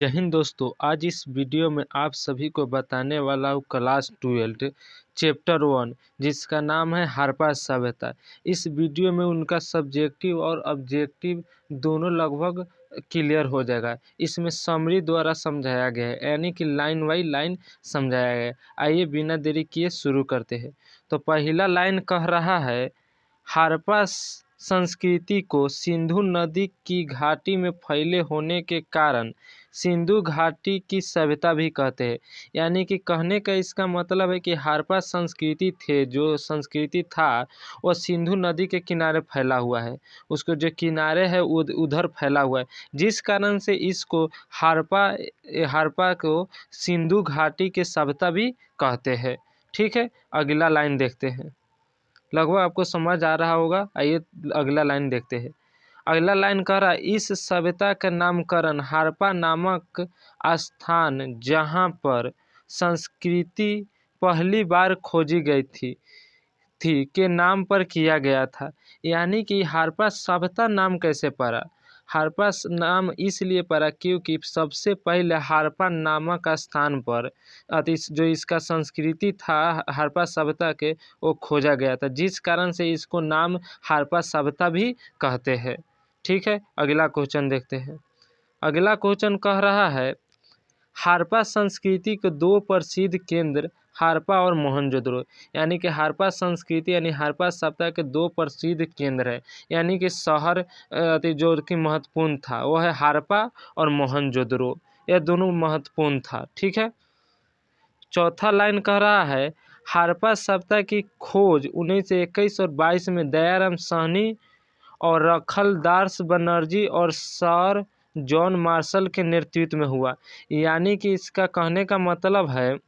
जय हिंद दोस्तों। आज इस वीडियो में आप सभी को बताने वाला हूँ क्लास 12 चैप्टर 1 जिसका नाम है हड़प्पा सभ्यता। इस वीडियो में उनका सब्जेक्टिव और ऑब्जेक्टिव दोनों लगभग क्लियर हो जाएगा। इसमें समरी द्वारा समझाया गया है, यानी कि लाइन बाई लाइन समझाया गया है। आइए बिना देरी किए शुरू करते हैं। तो पहला लाइन कह रहा है, हड़प्पा संस्कृति को सिंधु नदी की घाटी में फैले होने के कारण सिंधु घाटी की सभ्यता भी कहते हैं। यानी कि कहने का इसका मतलब है कि हड़प्पा संस्कृति जो संस्कृति था वो सिंधु नदी के किनारे फैला हुआ है। उसको जो किनारे है उधर फैला हुआ है, जिस कारण से इसको हड़प्पा को सिंधु घाटी के सभ्यता भी कहते हैं। ठीक है, अगला लाइन देखते हैं। लगभग आपको समझ आ रहा होगा। आइए अगला लाइन देखते हैं। अगला लाइन कह रहा है, इस सभ्यता का नामकरण हड़प्पा नामक स्थान जहां पर संस्कृति पहली बार खोजी गई थी के नाम पर किया गया था। यानी कि हड़प्पा सभ्यता नाम कैसे पड़ा? हड़प्पा नाम इसलिए पड़ा क्योंकि सबसे पहले हड़प्पा नामक स्थान पर जो इसका संस्कृति था हड़प्पा सभ्यता के वो खोजा गया था, जिस कारण से इसको नाम हड़प्पा सभ्यता भी कहते हैं। ठीक है, अगला क्वेश्चन देखते हैं। अगला क्वेश्चन कह रहा है, हड़प्पा संस्कृति के दो प्रसिद्ध केंद्र हड़प्पा और मोहनजोदड़ो। यानी कि हड़प्पा संस्कृति यानी हड़प्पा सभ्यता के दो प्रसिद्ध केंद्र है, यानी कि शहर जो कि महत्वपूर्ण था वो है हड़प्पा और मोहनजोदड़ो। यह दोनों महत्वपूर्ण था। ठीक है, चौथा लाइन कह रहा है, हड़प्पा सभ्यता की खोज 1921 और 22 में दयाराम साहनी और रखलदास बनर्जी और सर जॉन मार्शल के नेतृत्व में हुआ। यानी कि इसका कहने का मतलब है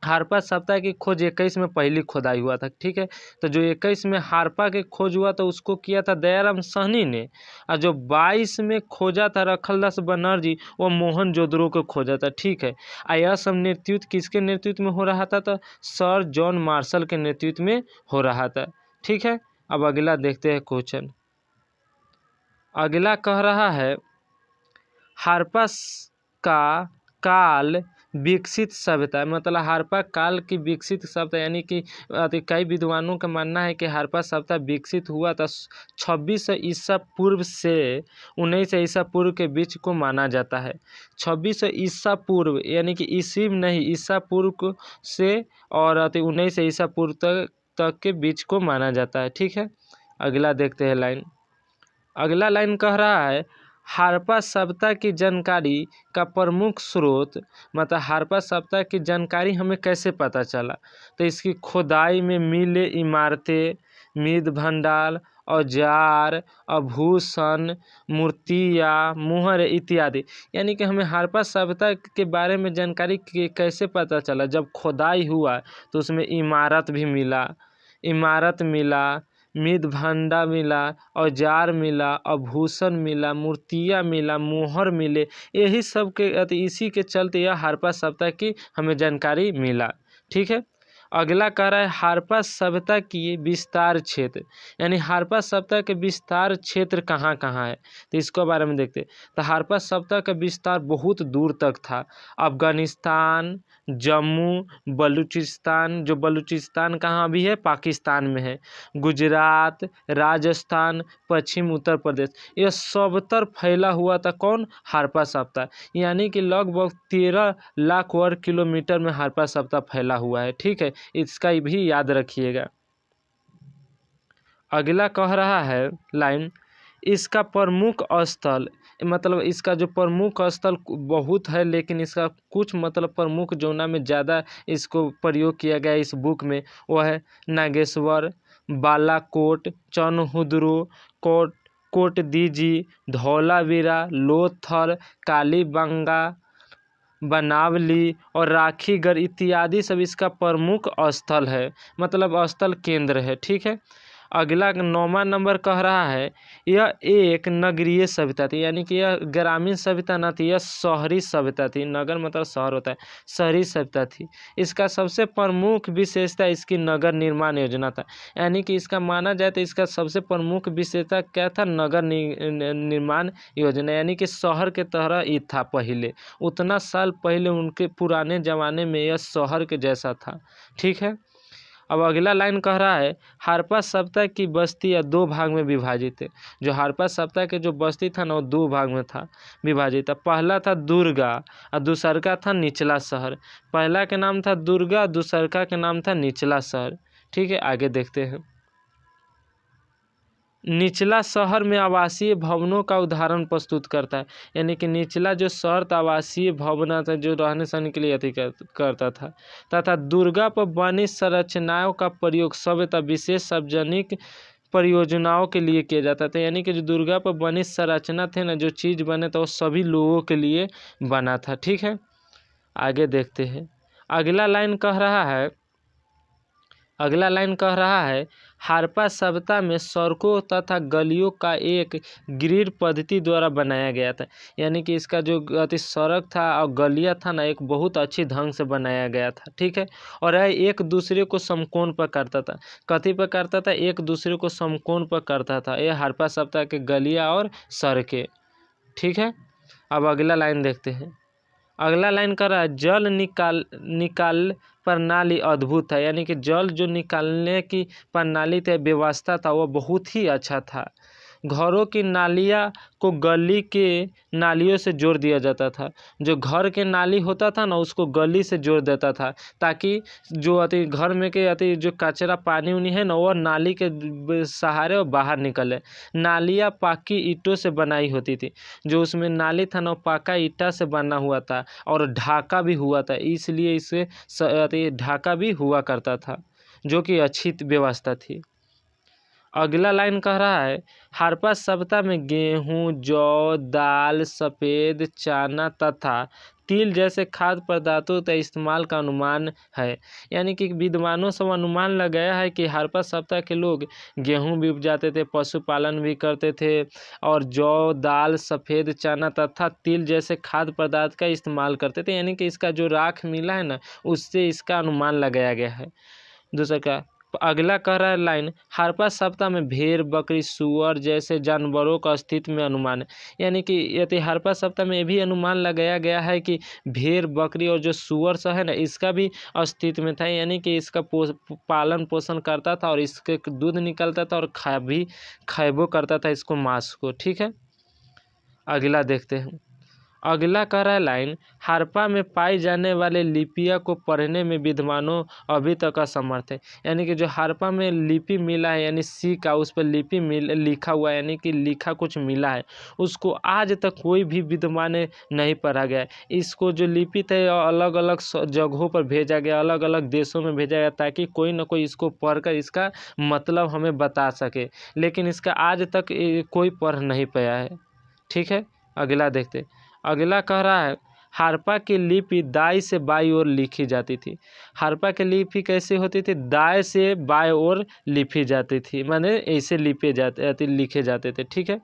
हड़प्पा सभ्यता की खोज 21 में पहली खोदाई हुआ था। ठीक है, तो जो 21 में हड़प्पा के खोज हुआ तो उसको किया था दयाराम साहनी ने, और जो 22 में खोजा था रखलदास बनर्जी वो मोहनजोदड़ो को खोजा था। ठीक है, यह सब नेतृत्व किसके नेतृत्व में हो रहा था? तो सर जॉन मार्शल के नेतृत्व में हो रहा था। ठीक है, अब अगला देखते हैं क्वेश्चन। अगला कह रहा है, हड़प्पा का काल विकसित सभ्यता, मतलब हड़प्पा काल की विकसित सभ्यता, यानी कि कई विद्वानों का मानना है कि हड़प्पा सभ्यता विकसित हुआ था 2600 ईसा पूर्व से 1900 ईसा पूर्व के बीच को माना जाता है। 2600 ईसा पूर्व यानी कि ईस्वी नहीं, ईसा पूर्व से और 1900 ईसा पूर्व तक के बीच को माना जाता है। ठीक है, अगला देखते हैं लाइन। अगला लाइन कह रहा है, हड़प्पा सभ्यता की जानकारी का प्रमुख स्रोत, मतलब हड़प्पा सभ्यता की जानकारी हमें कैसे पता चला? तो इसकी खोदाई में मिले इमारतें, मृद भंडार, औजार, आभूषण, मूर्तियाँ, मुहर इत्यादि। यानी कि हमें हड़प्पा सभ्यता के बारे में जानकारी कैसे पता चला? जब खोदाई हुआ तो उसमें इमारत मिला, मृद भंडार मिला, औजार मिला, आभूषण मिला, मूर्तियाँ मिला, मोहर मिले। यही सब के इसी के चलते यह हड़प्पा सभ्यता की हमें जानकारी मिला। ठीक है, अगला कह रहा है, हड़प्पा सभ्यता की विस्तार क्षेत्र, यानी हड़प्पा सभ्यता के विस्तार क्षेत्र कहाँ कहाँ है? तो इसके बारे में देखते हैं। तो हड़प्पा सभ्यता का विस्तार बहुत दूर तक था। अफगानिस्तान, जम्मू, बलूचिस्तान, जो बलूचिस्तान कहाँ भी है? पाकिस्तान में है। गुजरात, राजस्थान, पश्चिम उत्तर प्रदेश, यह सब तरफ फैला हुआ था। कौन? हड़प्पा सभ्यता। यानी कि लगभग 13 लाख वर्ग किलोमीटर में हड़प्पा सभ्यता फैला हुआ है। ठीक है, इसका भी याद रखिएगा। अगला कह रहा है लाइन, इसका प्रमुख स्थल, मतलब इसका जो प्रमुख स्थल बहुत है, लेकिन इसका कुछ मतलब प्रमुख जोना में ज़्यादा इसको प्रयोग किया गया इस बुक में, वो है नागेश्वर, बालाकोट, चनहुद्रू, कोटदीजी, धौलावीरा, लोथल, कालीबंगा, बनावली और राखीगढ़ इत्यादि सब इसका प्रमुख स्थल है, मतलब स्थल केंद्र है। ठीक है, अगला 9वां नंबर कह रहा है यह एक नगरीय सभ्यता थी, यानी कि यह ग्रामीण सभ्यता न थी, यह शहरी सभ्यता थी। नगर मतलब शहर होता है, शहरी सभ्यता थी। इसका सबसे प्रमुख विशेषता इसकी नगर निर्माण योजना था, यानी कि इसका माना जाए तो इसका सबसे प्रमुख विशेषता क्या था, नगर निर्माण योजना, यानी कि शहर के तरह ही था। पहले उतना साल पहले उनके पुराने ज़माने में यह शहर के जैसा था। ठीक है, अब अगला लाइन कह रहा है हड़प्पा सभ्यता की बस्ती या 2 भाग में विभाजित है। जो हड़प्पा सभ्यता के जो बस्ती था ना वो 2 भाग में था विभाजित था। पहला था दुर्गा और दूसरका था निचला शहर। पहला के नाम था दुर्गा, दूसरका के नाम था निचला शहर। ठीक है, आगे देखते हैं। निचला शहर में आवासीय भवनों का उदाहरण प्रस्तुत करता है, यानी कि निचला जो शहर था आवासीय भवन था जो रहने सहने के लिए अति करता था। तथा दुर्गा पर बनी संरचनाओं का प्रयोग सभ्यता विशेष सार्वजनिक परियोजनाओं के लिए किया जाता था, यानी कि जो दुर्गा पर बनी संरचना थे ना, जो चीज़ बने था वो सभी लोगों के लिए बना था। ठीक है, आगे देखते हैं। अगला लाइन कह रहा है हड़प्पा सभ्यता में सड़कों तथा गलियों का एक ग्रिड पद्धति द्वारा बनाया गया था, यानी कि इसका जो सड़क था और गलियां था ना एक बहुत अच्छी ढंग से बनाया गया था। ठीक है, और यह एक दूसरे को समकोण पर करता था। कथी पर करता था, एक दूसरे को समकोण पर करता था। यह हड़प्पा सभ्यता के गलियां और सड़कें। ठीक है, अब अगला लाइन देखते हैं। अगला लाइन कर रहा है जल निकाल प्रणाली अद्भुत था, यानी कि जल जो निकालने की प्रणाली थी, व्यवस्था था, वो बहुत ही अच्छा था। घरों की नालियाँ को गली के नालियों से जोड़ दिया जाता था। जो घर के नाली होता था ना उसको गली से जोड़ देता था, ताकि जो घर में के जो कचरा पानी उनी है ना वो नाली के सहारे बाहर निकले। नालियाँ पक्की ईंटों से बनाई होती थी। जो उसमें नाली था ना वो पक्का ईंटा से बना हुआ था और ढाका भी हुआ था, इसलिए इसे ढाका भी हुआ करता था, जो कि अच्छी व्यवस्था थी। अगला लाइन कह रहा है हड़प्पा सभ्यता में गेहूं, जौ, दाल, सफ़ेद चना तथा तिल जैसे खाद्य पदार्थों का इस्तेमाल का अनुमान है, यानी कि विद्वानों सब अनुमान लगाया है कि हड़प्पा सभ्यता के लोग गेहूं भी उपजाते थे, पशुपालन भी करते थे और जौ, दाल, सफ़ेद चना तथा तिल जैसे खाद्य पदार्थ का इस्तेमाल करते थे, यानी कि इसका जो राख मिला है ना उससे इसका अनुमान लगाया गया है। दूसरा का अगला कह रहा है लाइन हड़प्पा सभ्यता में भेड़, बकरी, सुअर जैसे जानवरों का अस्तित्व में अनुमान है, यानी कि यदि हड़प्पा सभ्यता में ये भी अनुमान लगाया गया है कि भेड़, बकरी और जो सुअर सा है ना इसका भी अस्तित्व में था, यानी कि इसका पालन पोषण करता था और इसके दूध निकलता था और खाबो करता था इसको, मांस को। ठीक है, अगला देखते हैं। अगला कह रहा है लाइन हड़प्पा में पाई जाने वाले लिपियाँ को पढ़ने में विद्वानों अभी तक असमर्थ है, यानी कि जो हड़प्पा में लिपि मिला है यानी सिक्का उस पर लिपि लिखा हुआ है, यानी कि लिखा कुछ मिला है, उसको आज तक कोई भी विद्वान नहीं पढ़ा गया है। इसको जो लिपि थे अलग अलग जगहों पर भेजा गया, अलग अलग देशों में भेजा गया ताकि कोई ना कोई इसको पढ़कर इसका मतलब हमें बता सके, लेकिन इसका आज तक कोई पढ़ नहीं पाया है। ठीक है, अगला देखते। अगला कह रहा है हड़प्पा की लिपि दाएं से बाईं ओर लिखी जाती थी। हड़प्पा की लिपि कैसे होती थी, दाएं से बाएं ओर लिखी जाती थी, माने ऐसे लिखे जाते थे। ठीक है,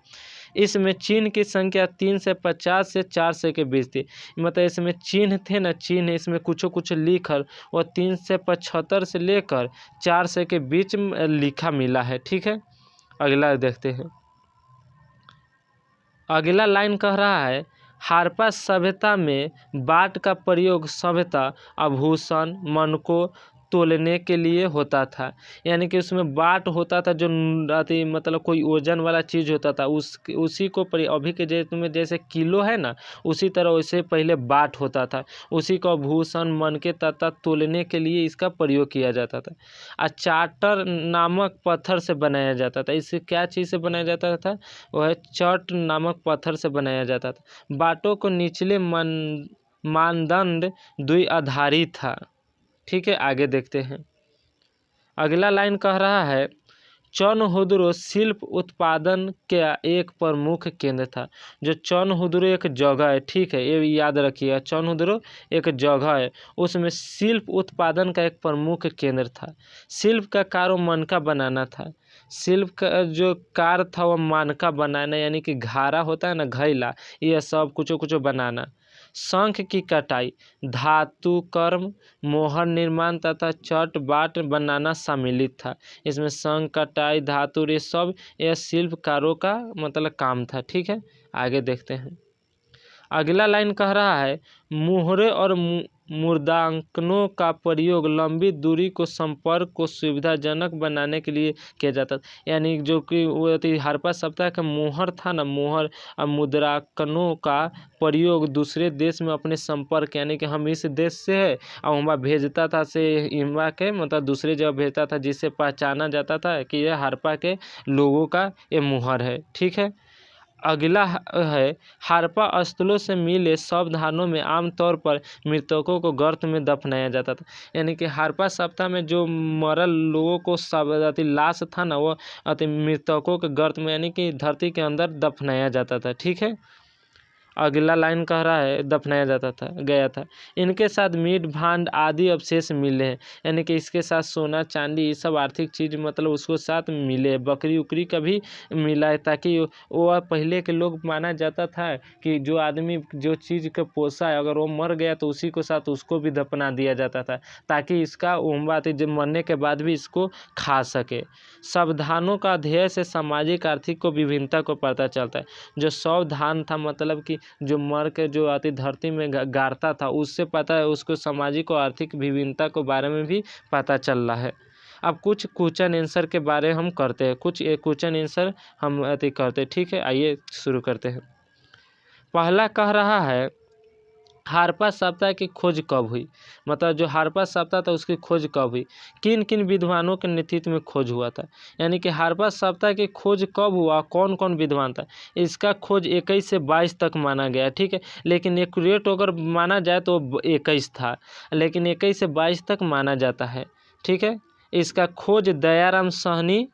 इसमें चिन्ह की संख्या 350 से 400 के बीच थी, मतलब इसमें चिन्ह थे ना, चिन्ह इसमें कुछ लिखकर वो 375 से लेकर 400 के बीच लिखा मिला है। ठीक है, अगला देखते हैं। अगला लाइन कह रहा है हड़प्पा सभ्यता में बाट का प्रयोग सभ्यता, आभूषण, मनकों तोलने के लिए होता था, यानी कि उसमें बाट होता था जो मतलब कोई वजन वाला चीज़ होता था, उसी को अभी के डेट में जैसे किलो है ना उसी तरह वैसे पहले बाट होता था, उसी को आभूषण, मनके तथा तोलने के लिए इसका प्रयोग किया जाता था। चाटर नामक पत्थर से बनाया जाता था। इसे क्या चीज़ से बनाया जाता था, वह चट नामक पत्थर से बनाया जाता था। बाटों को निचले मानदंड द्विआधारी था। ठीक है, आगे देखते हैं। अगला लाइन कह रहा है चनहुदरो शिल्प उत्पादन का एक प्रमुख केंद्र था। जो चनहुदरो एक जगह है, ठीक है, ये याद रखिएगा, चनहुदरो एक जगह है, उसमें शिल्प उत्पादन का एक प्रमुख केंद्र था। शिल्प का कार्य मनका बनाना था। शिल्प का जो कार्य था वो मानका बनाना, यानी कि घारा होता है ना, घैला, यह सब कुछ कुछ बनाना। शंख की कटाई, धातु कर्म, मोहर निर्माण तथा चट बाट बनाना सम्मिलित था। इसमें शंख कटाई, धातु, ये सब यह शिल्पकारों का मतलब काम था। ठीक है, आगे देखते हैं। अगला लाइन कह रहा है, मुहरे और मुद्रांकनों का प्रयोग लंबी दूरी को संपर्क को सुविधाजनक बनाने के लिए किया जाता था। यानी जो कि वो हड़प्पा सभ्यता का मोहर था ना, मोहर और मुद्रांकनों का प्रयोग दूसरे देश में अपने संपर्क, यानी कि हम इस देश से है और वहाँ भेजता था से इम्बा के मतलब दूसरे जगह भेजता था, जिससे पहचाना जाता था कि यह हड़प्पा के लोगों का ये मोहर है। ठीक है, अगला है, हड़प्पा स्थलों से मिले सावधानों में आमतौर पर मृतकों को गर्त में दफनाया जाता था। यानी कि हड़प्पा सभ्यता में जो मरल लोगों को सब लाश था ना, वो मृतकों के गर्त में यानी कि धरती के अंदर दफनाया जाता था। ठीक है, अगला लाइन कह रहा है, दफनाया जाता था, गया था। इनके साथ मीट भांड आदि अवशेष मिले हैं, यानी कि इसके साथ सोना चांदी ये सब आर्थिक चीज़ मतलब उसको साथ मिले, बकरी उकरी का भी मिला है, ताकि वो पहले के लोग माना जाता था कि जो आदमी जो चीज़ का पोसा है अगर वो मर गया तो उसी को साथ उसको भी दफना दिया जाता था, ताकि इसका उम्बात जब मरने के बाद भी इसको खा सके। सावधानों का अध्ययन से सामाजिक आर्थिक को विभिन्नता को पता चलता है। जो सावधान था मतलब कि जो मर के जो आती धरती में गाड़ता था, उससे पता है उसको सामाजिक और आर्थिक विभिन्नता के बारे में भी पता चल रहा है। अब कुछ क्वेश्चन आंसर के बारे हम करते हैं, कुछ क्वेश्चन आंसर हम करते हैं। ठीक है, आइए शुरू करते हैं। पहला कह रहा है, हड़प्पा सभ्यता की खोज कब हुई, मतलब जो हड़प्पा सभ्यता था उसकी खोज कब हुई, किन किन विद्वानों के नेतृत्व में खोज हुआ था। यानी कि हड़प्पा सभ्यता की खोज कब हुआ, कौन कौन विद्वान था। इसका खोज 21 से 22 तक माना गया। ठीक है, लेकिन एक्यूरेट अगर माना जाए तो 21 था, लेकिन 21 से 22 तक माना जाता है। ठीक है, इसका खोज दयाराम साहनी,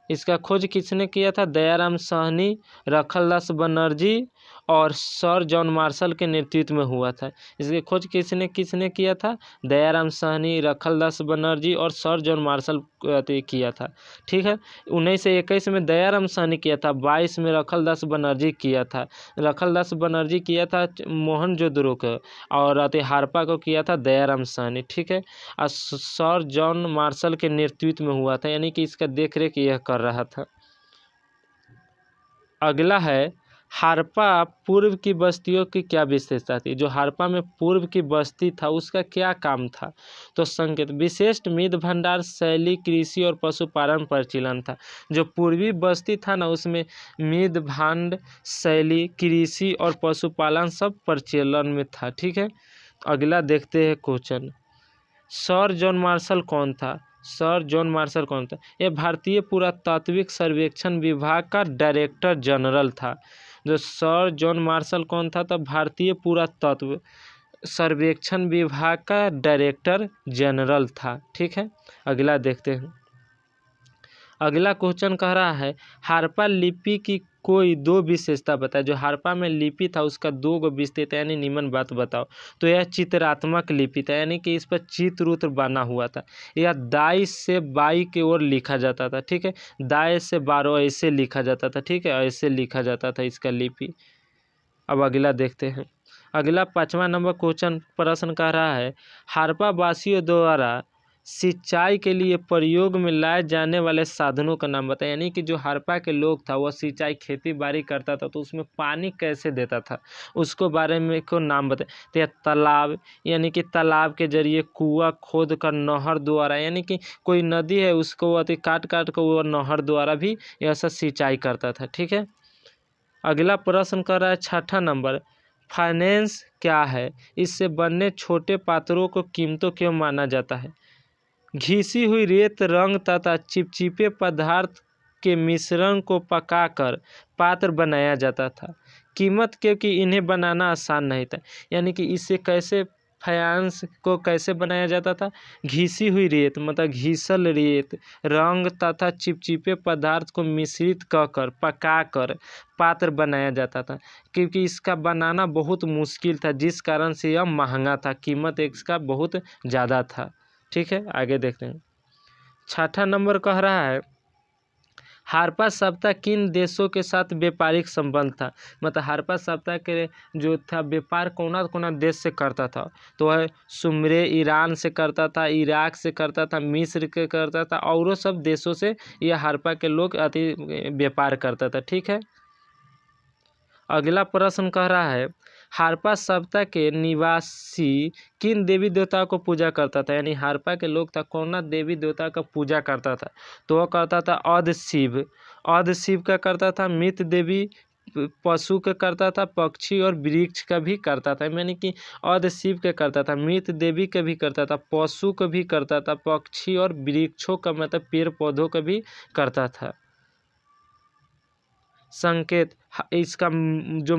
इसका खोज किसने किया था, दयाराम साहनी, रखलदास बनर्जी और सर जॉन मार्शल के नेतृत्व में हुआ था। इसकी खोज किसने किसने किया था, दयाराम साहनी, रखलदास बनर्जी और सर जॉन मार्शल किया था। ठीक है, 1921 में दयाराम साहनी किया था, 22 में रखलदास बनर्जी किया था। रखलदास बनर्जी किया था मोहनजोदड़ो को, और हड़प्पा को किया था दयाराम साहनी। ठीक है, और सर जॉन मार्शल के नेतृत्व में हुआ था, यानी कि इसका देख रेख यह कर रहा था। अगला है, हड़प्पा पूर्व की बस्तियों की क्या विशेषता थी। जो हड़प्पा में पूर्व की बस्ती था उसका क्या काम था, तो संकेत, विशिष्ट मिध भंडार शैली, कृषि और पशुपालन प्रचलन था। जो पूर्वी बस्ती था ना उसमें मिध भांड शैली, कृषि और पशुपालन सब प्रचलन में था। ठीक है, अगला देखते हैं क्वेश्चन, सर जॉन मार्शल कौन था। सर जॉन मार्शल कौन था, यह भारतीय पुरातात्विक सर्वेक्षण विभाग का डायरेक्टर जनरल था। जो सर जॉन मार्शल कौन था, तो भारतीय पुरातत्व सर्वेक्षण विभाग का डायरेक्टर जनरल था। ठीक है, अगला देखते हैं। अगला क्वेश्चन कह रहा है, हड़प्पा लिपि की कोई दो विशेषता बताए। जो हड़प्पा में लिपि था उसका दो गो विशेषता यानी निम्न बात बताओ। तो यह चित्रात्मक लिपि था, यानी कि इस पर चित्र उत्र बना हुआ था। यह दाई से बाई की ओर लिखा जाता था। ठीक है, दाएं से बारों ऐसे लिखा जाता था। ठीक है, ऐसे लिखा जाता था इसका लिपि। अब अगला देखते हैं। अगला 5वां नंबर क्वेश्चन प्रश्न कह रहा है, हड़प्पा वासियों द्वारा सिंचाई के लिए प्रयोग में लाए जाने वाले साधनों का नाम बताएं। यानी कि जो हड़प्पा के लोग था वह सिंचाई खेती बाड़ी करता था तो उसमें पानी कैसे देता था उसको बारे में को नाम बताएं। तो यह तालाब, यानी कि तालाब के जरिए, कुआं खोद कर, नहर द्वारा, यानी कि कोई नदी है उसको अति काट काट कर वो नहर द्वारा भी यह सब सिंचाई करता था। ठीक है, अगला प्रश्न कर रहा है 6ठा नंबर, फाइनेंस क्या है, इससे बनने छोटे पात्रों को कीमतों क्यों माना जाता है। घिसी हुई रेत, रंग तथा चिपचिपे पदार्थ के मिश्रण को पकाकर पात्र बनाया जाता था। कीमत, क्योंकि इन्हें बनाना आसान नहीं था। यानी कि इससे कैसे फाइनेंस को कैसे बनाया जाता था, घिसी हुई रेत मतलब घिसल रेत, रंग तथा चिपचिपे पदार्थ को मिश्रित कर पकाकर पात्र बनाया जाता था, क्योंकि इसका बनाना बहुत मुश्किल था जिस कारण से यह महंगा था, कीमत इसका बहुत ज़्यादा था। ठीक है, आगे देखते हैं। 6ठा नंबर कह रहा है, हड़प्पा सभ्यता किन देशों के साथ व्यापारिक संबंध था, मतलब हड़प्पा सभ्यता के जो था व्यापार कौन कौन देश से करता था, तो है सुमेर ईरान से करता था, इराक से करता था, मिस्र के करता था, और सब देशों से यह हड़प्पा के लोग अति व्यापार करता था। ठीक है, अगला प्रश्न कह रहा है हड़प्पा सभ्यता के निवासी किन देवी देवताओं को पूजा करता था, यानी हड़प्पा के लोग था कौन देवी देवता का पूजा करता था, तो वह करता था अध शिव का करता था, मित देवी पशु का करता था, पक्षी और वृक्ष का भी करता था, यानी कि अध शिव का करता था, मित देवी का भी करता था, पशु का भी करता था, पक्षी और वृक्षों का मतलब पेड़ पौधों का भी करता था। संकेत इसका जो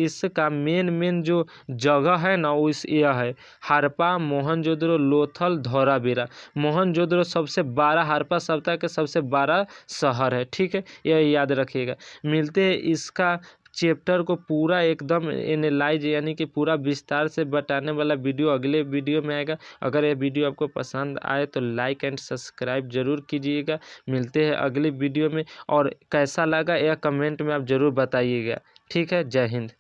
इसका मेन जो जगह है ना वो यह है हड़प्पा, मोहनजोदड़ो, लोथल, धौलावीरा। मोहनजोदड़ो सबसे बड़ा हड़प्पा सभ्यता के सबसे बड़ा शहर है। ठीक है, यह याद रखिएगा। मिलते हैं इसका चैप्टर को पूरा एकदम एनालाइज यानी कि पूरा विस्तार से बताने वाला वीडियो अगले वीडियो में आएगा। अगर यह वीडियो आपको पसंद आए तो लाइक एंड सब्सक्राइब जरूर कीजिएगा। मिलते हैं अगले वीडियो में, और कैसा लगा यह कमेंट में आप ज़रूर बताइएगा। ठीक है, जय हिंद।